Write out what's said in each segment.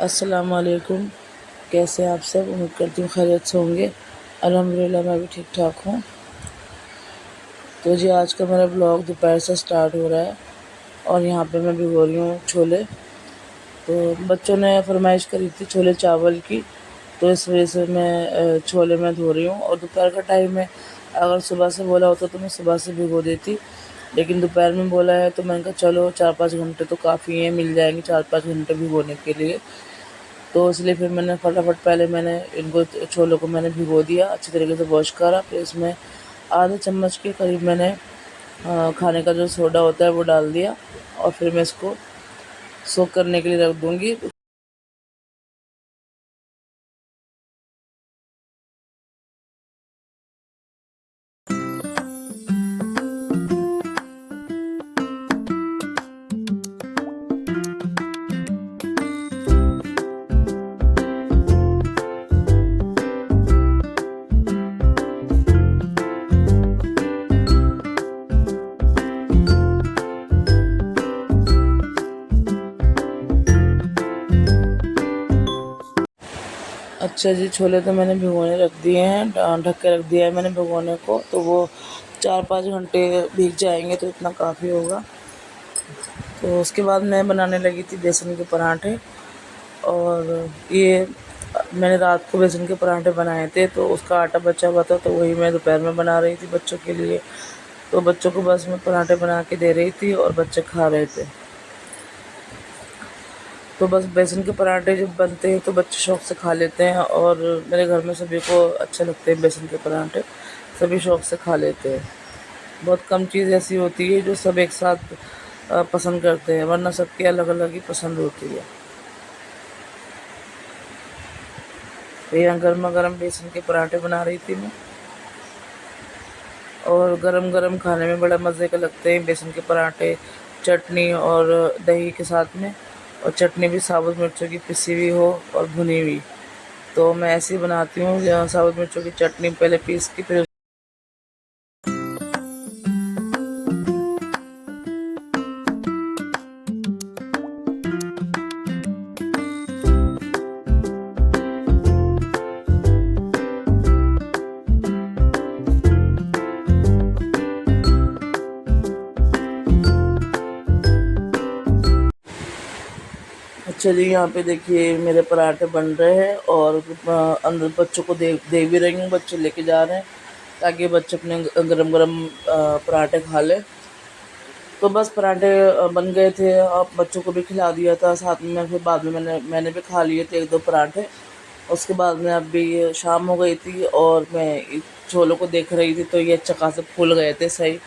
अस्सलाम वालेकुम। कैसे हैं आप सब? उम्मीद करती हूँ खैरियत से होंगे। अल्हम्दुलिल्लाह मैं भी ठीक ठाक हूँ। तो जी आज का मेरा ब्लॉग दोपहर से स्टार्ट हो रहा है और यहाँ पे मैं भिगो रही हूँ छोले। तो बच्चों ने फरमाइश करी थी छोले चावल की, तो इस वजह से मैं छोले में धो रही हूँ। और दोपहर का टाइम है, अगर सुबह से बोला होता तो मैं सुबह से भिगो देती, लेकिन दोपहर में बोला है तो मैंने कहा चलो 4-5 घंटे तो काफ़ी हैं, मिल जाएंगे 4-5 घंटे भिगोने के लिए। तो इसलिए फिर मैंने फटाफट पहले मैंने इनको छोलों को मैंने भिगो दिया, अच्छी तरीके से वॉश करा। फिर इसमें आधे चम्मच के करीब मैंने खाने का जो सोडा होता है वो डाल दिया और फिर मैं इसको सोक करने के लिए रख दूँगी। अच्छा जी, छोले तो मैंने भिगोने रख दिए हैं, ढक के रख दिया है मैंने भिगोने को, तो वो 4-5 घंटे भीग जाएंगे तो इतना काफ़ी होगा। तो उसके बाद मैं बनाने लगी थी बेसन के पराठे। और ये मैंने रात को बेसन के पराठे बनाए थे, तो उसका आटा बचा हुआ था, तो वही मैं दोपहर में बना रही थी बच्चों के लिए। तो बच्चों को बस मैं पराठे बना के दे रही थी और बच्चे खा रहे थे। तो बस बेसन के पराठे जब बनते हैं तो बच्चे शौक़ से खा लेते हैं, और मेरे घर में सभी को अच्छे लगते हैं बेसन के पराठे, सभी शौक़ से खा लेते हैं। बहुत कम चीज़ ऐसी होती है जो सब एक साथ पसंद करते हैं, वरना सबकी अलग अलग ही पसंद होती है। तो यहाँ गर्मा गर्म बेसन के पराठे बना रही थी मैं, और गरम गरम खाने में बड़ा मज़े के लगते हैं बेसन के पराठे, चटनी और दही के साथ में। और चटनी भी साबुत मिर्चों की पिसी हुई हो और भुनी हुई। तो मैं ऐसे ही बनाती हूँ, साबुत मिर्चों की चटनी पहले पीस के फिर। अच्छा जी, यहाँ पे देखिए मेरे पराठे बन रहे हैं और अंदर बच्चों को दे भी रही हूँ, बच्चे लेके जा रहे हैं ताकि बच्चे अपने गरम गरम पराठे खा लें। तो बस पराठे बन गए थे, अब बच्चों को भी खिला दिया था साथ में। फिर बाद में मैंने भी खा लिए थे 1-2 पराठे। उसके बाद में अभी शाम हो गई थी और मैं छोलों को देख रही थी, तो ये अच्छा खासा फूल गए थे सही।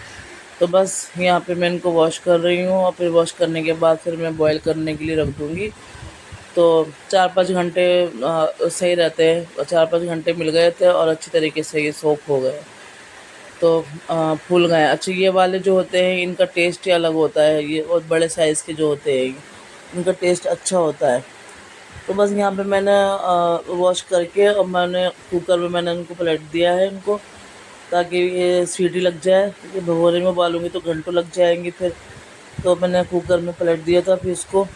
तो बस यहाँ पे मैं इनको वॉश कर रही हूँ, और फिर वॉश करने के बाद फिर मैं बॉईल करने के लिए रख दूँगी। तो 4-5 घंटे सही रहते हैं, 4-5 घंटे मिल गए थे और अच्छी तरीके से ये सोक हो गए, तो फूल गए। अच्छा, ये वाले जो होते हैं इनका टेस्ट ही अलग होता है, ये बहुत बड़े साइज़ के जो होते हैं इनका टेस्ट अच्छा होता है। तो बस यहाँ पे मैंने वॉश करके और मैंने कुकर में मैंने इनको पलट दिया है इनको, ताकि ये सीटी लग जाए, क्योंकि भगोने में उबालूँगी तो घंटों लग जाएंगी फिर। तो मैंने कुकर में पलट दिया था। फिर इसको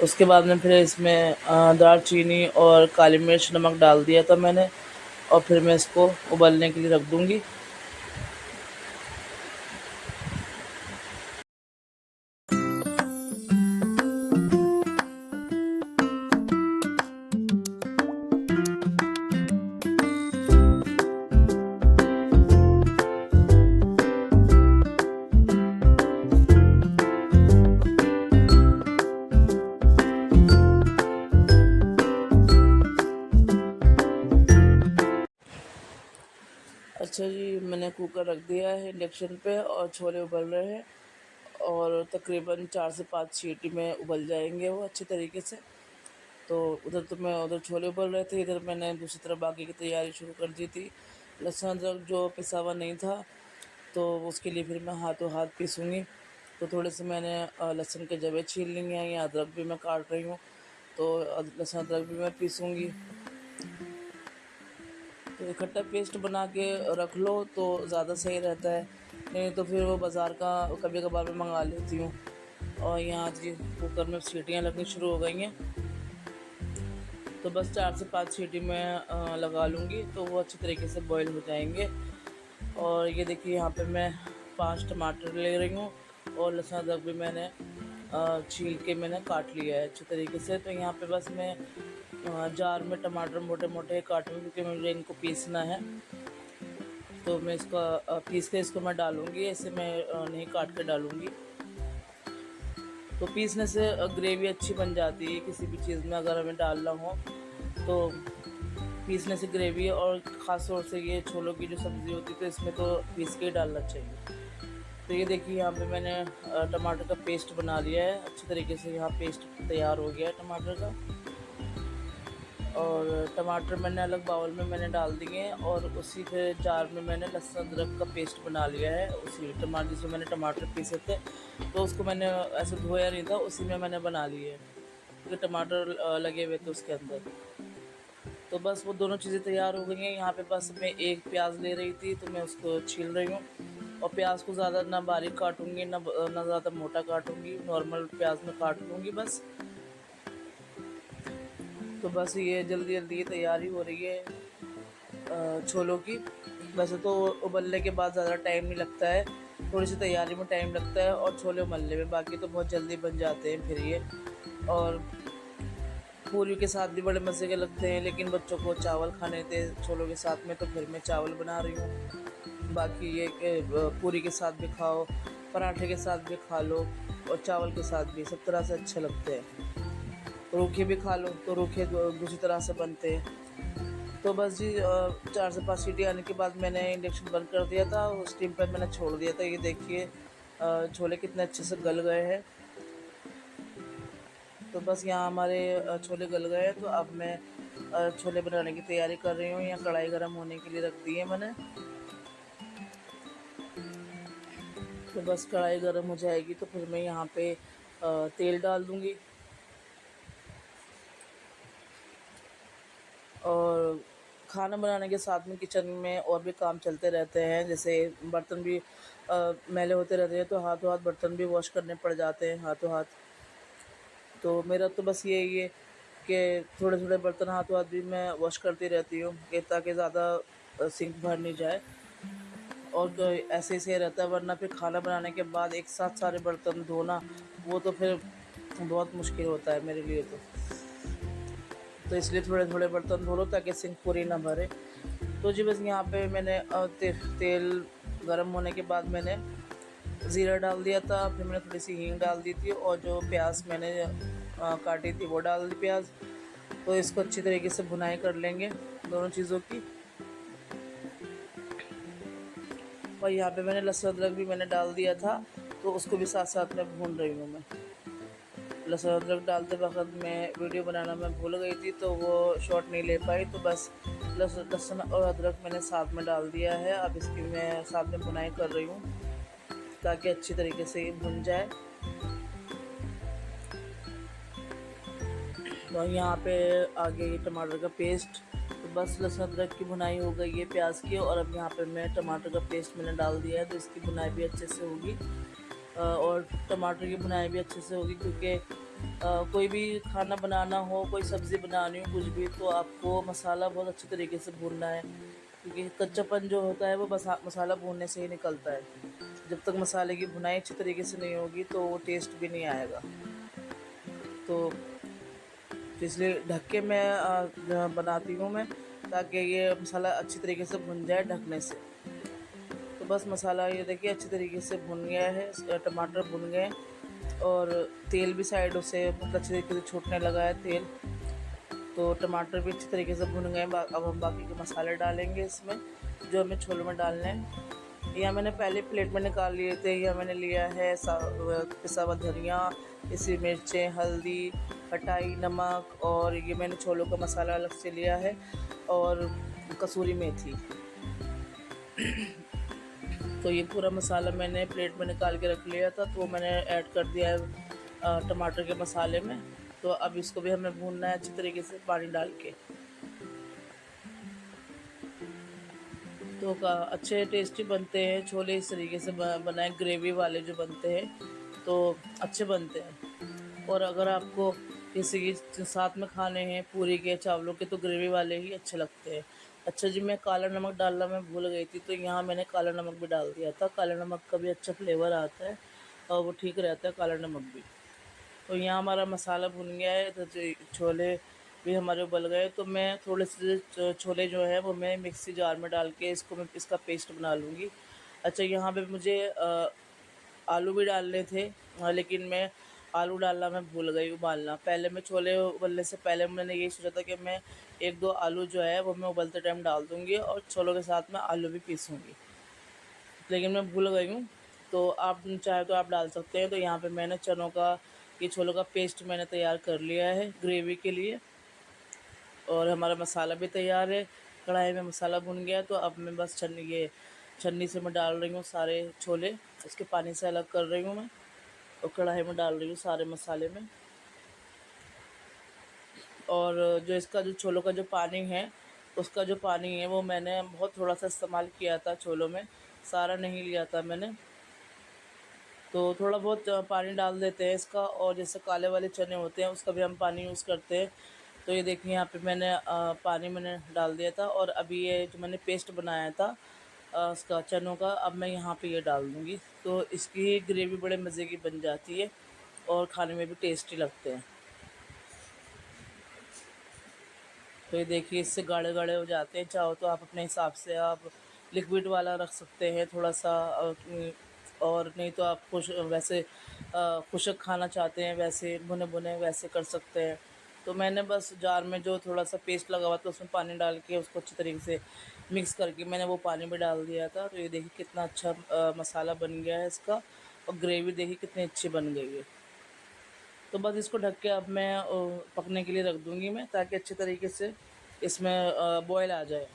उसके बाद में फिर इसमें दालचीनी और काली मिर्च नमक डाल दिया था मैंने, और फिर मैं इसको उबलने के लिए रख दूँगी। अच्छा जी, मैंने कुकर रख दिया है इंडक्शन पे और छोले उबल रहे हैं, और तकरीबन 4 से 5 सीटी में उबल जाएंगे वो अच्छे तरीके से। तो उधर छोले उबल रहे थे, इधर मैंने दूसरी तरफ बाकी की तैयारी शुरू कर दी थी। लहसुन अदरक जो पिसा हुआ नहीं था, तो उसके लिए फिर मैं हाथों हाथ पीसूँगी। तो थोड़े से मैंने लहसुन के जवे छील लिए हैं, या अदरक भी मैं काट रही हूँ, तो लहसुन अदरक भी मैं पीसूँगी। तो इकट्ठा पेस्ट बना के रख लो तो ज़्यादा सही रहता है, नहीं तो फिर वो बाज़ार का कभी कभार मैं मंगा लेती हूँ, और यहाँ जी कुकर में सीटियाँ लगनी शुरू हो गई हैं, तो बस 4 से 5 सीटी में लगा लूँगी तो वो अच्छी तरीके से बॉईल हो जाएंगे। और ये देखिए यहाँ पे मैं 5 टमाटर ले रही हूँ और लहसुन अदरक भी मैंने छील के मैंने काट लिया है अच्छी तरीके से। तो यहाँ पे बस मैं जार में टमाटर मोटे मोटे काटूँगी क्योंकि मुझे इनको पीसना है। तो मैं इसका पीस के इसको मैं डालूँगी, ऐसे मैं नहीं काट के डालूँगी। तो पीसने से ग्रेवी अच्छी बन जाती है किसी भी चीज़ में अगर हमें डालना हो तो पीसने से ग्रेवी, और ख़ास तौर से ये छोलों की जो सब्ज़ी होती है तो इसमें तो पीस के ही डालना चाहिए। तो ये देखिए यहाँ पे मैंने टमाटर का पेस्ट बना लिया है अच्छी तरीके से। यहाँ पेस्ट तैयार हो गया है टमाटर का, और टमाटर मैंने अलग बाउल में मैंने डाल दिए हैं और उसी के जार में मैंने लहसुन अदरक का पेस्ट बना लिया है। उसी टमाटर जिसमें मैंने टमाटर पीसे थे तो उसको मैंने ऐसे धोया नहीं था, उसी में मैंने बना लिए क्योंकि टमाटर लगे हुए थे उसके अंदर। तो बस वो दोनों चीज़ें तैयार हो गई हैं। यहाँ पे बस मैं एक प्याज ले रही थी तो मैं उसको छील रही हूँ, और प्याज को ज़्यादा ना बारीक काटूँगी ना ज़्यादा मोटा काटूँगी, नॉर्मल प्याज में काट लूँगी बस। तो बस ये जल्दी जल्दी तैयारी हो रही है छोलों की। वैसे तो उबलने के बाद ज़्यादा टाइम नहीं लगता है, थोड़ी सी तैयारी में टाइम लगता है और छोले उबलने में, बाकी तो बहुत जल्दी बन जाते हैं फिर ये। और पूरी के साथ भी बड़े मज़े के लगते हैं, लेकिन बच्चों को चावल खाने थे छोलों के साथ में तो फिर मैं चावल बना रही हूँ। बाकी ये कि पूरी के साथ भी खाओ, पराठे के साथ भी खा लो और चावल के साथ भी, सब तरह से अच्छे लगते हैं। रूखे भी खा लो तो रूखे दूसरी तरह से बनते हैं। तो बस जी 4 से 5 सीटी आने के बाद मैंने इंडक्शन बंद कर दिया था, उस टाइम पर मैंने छोड़ दिया था। ये देखिए छोले कितने अच्छे से गल गए हैं। तो बस यहाँ हमारे छोले गल गए हैं, तो अब मैं छोले बनाने की तैयारी कर रही हूँ। यहाँ कढ़ाई गर्म होने के लिए रख दी है मैंने। तो बस कढ़ाई गर्म हो जाएगी तो फिर मैं यहाँ पे तेल डाल दूँगी। और खाना बनाने के साथ में किचन में और भी काम चलते रहते हैं, जैसे बर्तन भी मैले होते रहते हैं तो हाथों हाथ बर्तन भी वॉश करने पड़ जाते हैं हाथों हाथ। तो मेरा तो बस यही है कि थोड़े थोड़े बर्तन हाथों हाथ भी मैं वॉश करती रहती हूँ कि ताकि ज़्यादा सिंक भर नहीं जाए। और तो ऐसे ही सही रहता है, वरना फिर खाना बनाने के बाद एक साथ सारे बर्तन धोना वो तो फिर बहुत मुश्किल होता है मेरे लिए तो इसलिए थोड़े थोड़े बर्तन धो लो ताकि सिंक पूरी ना भरे। तो जी बस यहाँ पे मैंने तेल गर्म होने के बाद मैंने ज़ीरा डाल दिया था, फिर मैंने थोड़ी सी हींग डाल दी थी और जो प्याज मैंने काटी थी वो डाल दी प्याज। तो इसको अच्छी तरीके से भुनाई कर लेंगे दोनों चीज़ों की। और यहाँ पे मैंने लहसुन अदरक भी मैंने डाल दिया था, तो उसको भी साथ साथ में भून रही हूँ मैं। लहसुन अदरक डालते वक्त मैं वीडियो बनाना मैं भूल गई थी तो वो शॉट नहीं ले पाई, तो बस लहसुन और अदरक मैंने साथ में डाल दिया है। अब इसकी मैं साथ में भुनाई कर रही हूँ ताकि अच्छी तरीके से ये भुन जाए। और यहाँ पे आगे ये टमाटर का पेस्ट, तो बस लहसुन अदरक की भुनाई हो गई है प्याज की, और अब यहाँ पे मैं टमाटर का पेस्ट मैंने डाल दिया है तो इसकी भुनाई भी अच्छे से होगी। और टमाटर की भुनाई भी अच्छे से होगी क्योंकि कोई भी खाना बनाना हो, कोई सब्ज़ी बनानी हो, कुछ भी, तो आपको मसाला बहुत अच्छे तरीके से भूनना है क्योंकि कच्चापन जो होता है वो मसाला भूनने से ही निकलता है। जब तक मसाले की भुनाई अच्छी तरीके से नहीं होगी तो वो टेस्ट भी नहीं आएगा। तो इसलिए ढक के मैं बनाती हूँ मैं, ताकि ये मसाला अच्छी तरीके से भुन जाए ढकने से। तो बस मसाला ये देखिए अच्छी तरीके से भुन गया है, टमाटर भुन गए और तेल भी साइडों से बहुत अच्छे तरीके से छूटने लगा है तेल। तो टमाटर भी अच्छी तरीके से भुन गए। अब हम बाकी के मसाले डालेंगे इसमें जो हमें छोले में डालने हैं। यह मैंने पहले प्लेट में निकाल लिए थे। यह मैंने लिया है पिसा हुआ धनिया, इसी मिर्चें, हल्दी, खटाई, नमक, और ये मैंने छोलों का मसाला अलग से लिया है और कसूरी मेथी। तो ये पूरा मसाला मैंने प्लेट में निकाल के रख लिया था, तो मैंने ऐड कर दिया है टमाटर के मसाले में। तो अब इसको भी हमें भूनना है अच्छी तरीके से पानी डाल के। तो अच्छे टेस्टी बनते हैं छोले इस तरीके से बनाए, ग्रेवी वाले जो बनते हैं तो अच्छे बनते हैं। और अगर आपको किसी के साथ में खाने हैं पूरी के चावलों के, तो ग्रेवी वाले ही अच्छे लगते हैं। अच्छा जी, मैं काला नमक डालना मैं भूल गई थी, तो यहाँ मैंने काला नमक भी डाल दिया था। काला नमक का भी अच्छा फ्लेवर आता है और वो ठीक रहता है काला नमक भी। तो यहाँ हमारा मसाला भुन गया है, तो छोले भी हमारे उबल गए। तो मैं थोड़े से छोले जो है वो मैं मिक्सी जार में डाल के मैं इसका पेस्ट बना लूँगी। अच्छा, यहाँ पे मुझे आलू भी डालने थे, लेकिन मैं आलू डालना मैं भूल गई उबालना। पहले मैं छोले उबलने से पहले मैंने यही सोचा था कि मैं 1-2 आलू जो है वो मैं उबलते टाइम डाल दूँगी और छोलों के साथ में आलू भी पीसूँगी, लेकिन मैं भूल गई हूँ। तो आप चाहे तो आप डाल सकते हैं। तो यहाँ पे मैंने छोलों का पेस्ट मैंने तैयार कर लिया है ग्रेवी के लिए, और हमारा मसाला भी तैयार है। कढ़ाई में मसाला भुन गया, तो अब मैं बस छन्नी से मैं डाल रही हूँ सारे छोले, उसके पानी से अलग कर रही हूँ मैं, और कढ़ाई में डाल रही हूँ सारे मसाले में। और जो इसका जो छोलों का जो पानी है, उसका जो पानी है वो मैंने बहुत थोड़ा सा इस्तेमाल किया था छोलों में, सारा नहीं लिया था मैंने। तो थोड़ा बहुत पानी डाल देते हैं इसका। और जैसे काले वाले चने होते हैं उसका भी हम पानी यूज़ करते हैं। तो ये देखिए यहाँ पे मैंने पानी मैंने डाल दिया था, और अभी ये जो मैंने पेस्ट बनाया था उसका चनों का, अब मैं यहाँ पे ये डाल दूँगी। तो इसकी ग्रेवी बड़े मज़े की बन जाती है और खाने में भी टेस्टी लगते हैं। तो ये देखिए इससे गाढ़े गाढ़े हो जाते हैं। चाहो तो आप अपने हिसाब से आप लिक्विड वाला रख सकते हैं थोड़ा सा, और नहीं तो आप खुशक खाना चाहते हैं वैसे भुने भुने वैसे कर सकते हैं। तो मैंने बस जार में जो थोड़ा सा पेस्ट लगा हुआ था उसमें पानी डाल के उसको अच्छी तरीके से मिक्स करके मैंने वो पानी भी डाल दिया था। तो ये देखिए कितना अच्छा मसाला बन गया है इसका, और ग्रेवी देखिए कितनी अच्छी बन गई है। तो बस इसको ढक के अब मैं पकने के लिए रख दूँगी मैं, ताकि अच्छे तरीके से इसमें बॉयल आ जाए।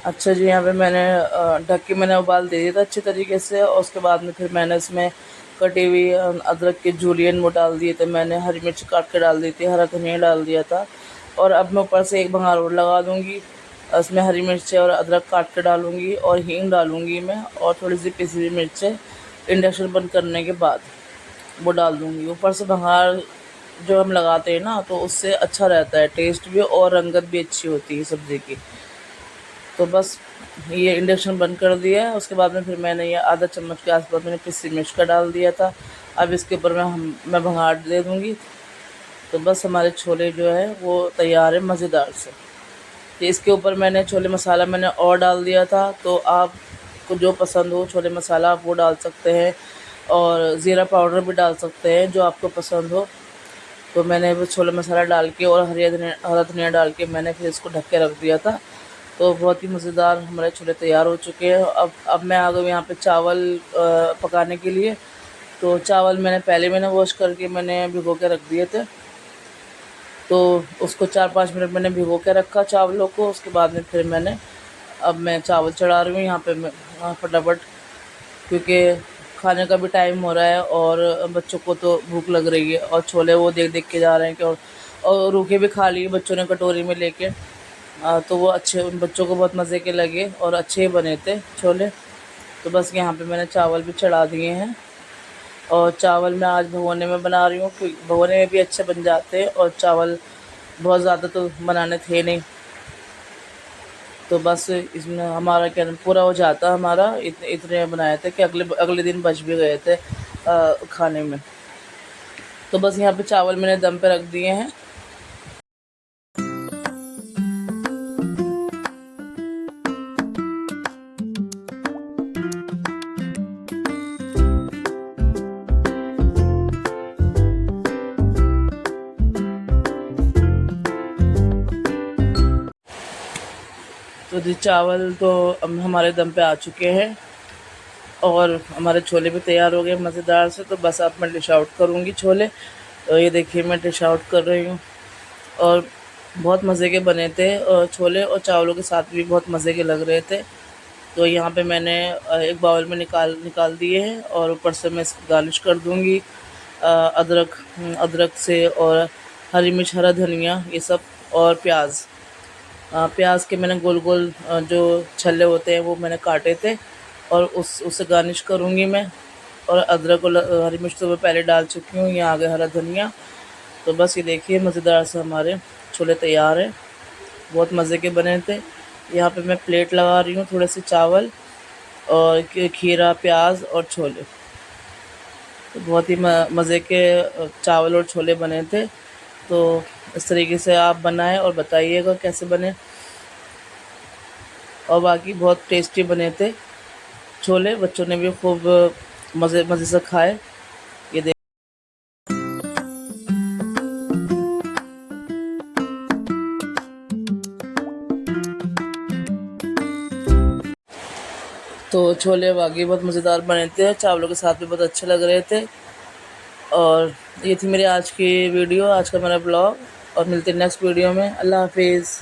अच्छा जी, यहाँ पे मैंने ढक के मैंने उबाल दे दिया था अच्छे तरीके से, और उसके बाद में फिर मैंने इसमें कटी हुई अदरक के जूलियन वो डाल दिए थे मैंने, हरी मिर्च काट के डाल दी थी, हरा धनिया डाल दिया था। और अब मैं ऊपर से एक भंगार और लगा दूँगी, उसमें हरी मिर्च और अदरक काट के डालूँगी, और हींग डालूँगी मैं, और थोड़ी सी पिसी हुई मिर्चें इंडक्शन बंद करने के बाद वो डाल दूँगी। ऊपर से भंगार जो हम लगाते हैं ना, तो उससे अच्छा रहता है टेस्ट भी, और रंगत भी अच्छी होती है सब्ज़ी की। तो बस ये इंडक्शन बंद कर दिया है। उसके बाद में फिर मैंने ये आधा चम्मच के आसपास मैंने पिसी मिर्च का डाल दिया था। अब इसके ऊपर मैं भंगार दे दूँगी। तो बस हमारे छोले जो है वो तैयार है मज़ेदार से। तो इसके ऊपर मैंने छोले मसाला मैंने और डाल दिया था। तो आपको जो पसंद हो छोले मसाला आप वो डाल सकते हैं, और ज़ीरा पाउडर भी डाल सकते हैं जो आपको पसंद हो। तो मैंने वो छोले मसाला डाल के और हरा धनिया डाल के मैंने फिर इसको ढक के रख दिया था। तो बहुत ही मज़ेदार हमारे छोले तैयार हो चुके हैं। अब मैं आ गई यहाँ पे चावल पकाने के लिए। तो चावल मैंने वॉश करके मैंने भिगो के रख दिए थे। तो उसको 4-5 मिनट मैंने भिगो के रखा चावलों को। उसके बाद में फिर अब मैं चावल चढ़ा रही हूँ यहाँ पे मैं फटाफट, क्योंकि खाने का भी टाइम हो रहा है और बच्चों को तो भूख लग रही है, और छोले वो देख देख के जा रहे हैं कि और रूखे भी खा लिए बच्चों ने कटोरी में लेके। तो वो अच्छे उन बच्चों को बहुत मज़े के लगे और अच्छे बने थे छोले। तो बस यहाँ पे मैंने चावल भी चढ़ा दिए हैं, और चावल मैं आज भगोने में बना रही हूँ, क्योंकि भगोने में भी अच्छे बन जाते हैं, और चावल बहुत ज़्यादा तो बनाने थे नहीं। तो बस इसमें हमारा क्या पूरा हो जाता हमारा, इतने बनाए थे कि अगले अगले दिन बच भी गए थे खाने में। तो बस यहाँ पे चावल मैंने दम पे रख दिए हैं। तो जी चावल तो हमारे दम पे आ चुके हैं, और हमारे छोले भी तैयार हो गए मज़ेदार से। तो बस अब मैं डिश आउट करूँगी छोले। तो ये देखिए मैं डिश आउट कर रही हूँ और बहुत मज़े के बने थे और छोले और चावलों के साथ भी बहुत मज़े के लग रहे थे। तो यहाँ पे मैंने एक बाउल में निकाल निकाल दिए हैं और ऊपर से मैं इसकी गार्निश कर दूँगी अदरक से और हरी मिर्च, हरा धनिया ये सब और प्याज। प्याज के मैंने गोल गोल जो छल्ले होते हैं वो मैंने काटे थे और उससे गार्निश करूँगी मैं। और अदरक और हरी मिर्च तो मैं पहले डाल चुकी हूँ। यहाँ आ गया हरा धनिया। तो बस ये देखिए मज़ेदार से हमारे छोले तैयार हैं, बहुत मज़े के बने थे। यहाँ पे मैं प्लेट लगा रही हूँ, थोड़े से चावल और खीरा, प्याज और छोले। तो बहुत ही मज़े के चावल और छोले बने थे। तो इस तरीके से आप बनाएं और बताइएगा कैसे बने। और बाकी बहुत टेस्टी बने थे छोले, बच्चों ने भी खूब मज़े मज़े से खाए। ये देख तो छोले बाकी बहुत मज़ेदार बने थे, चावलों के साथ भी बहुत अच्छे लग रहे थे। और ये थी मेरी आज की वीडियो, आज का मेरा ब्लॉग। और मिलते हैं नेक्स्ट वीडियो में। अल्लाह हाफिज़।